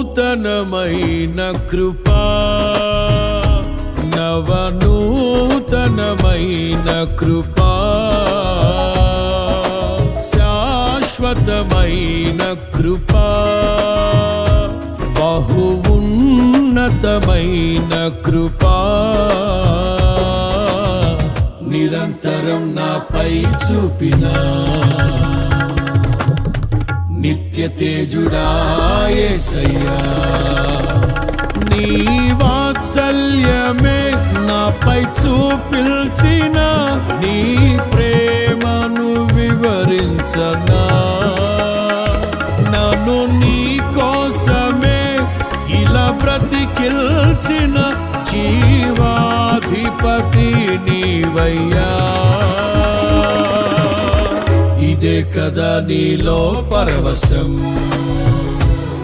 నూతనమైన కృపా, నవనూతనమైన కృపా, శాశ్వతమైన కృపా, బహు ఉన్నతమైన కృపా, నిరంతరం నాపై చూపినా నిత్య తేజుడా యేసయ్యా. నీ వాత్సల్యమే నాపై చూపిల్చిన, నీ ప్రేమను వివరించనా, నన్ను నీ కోసమే ఇలా బ్రతికిల్చిన జీవాధిపతి నీవయ్యా. ఇదే కదా నీలో పరవశం.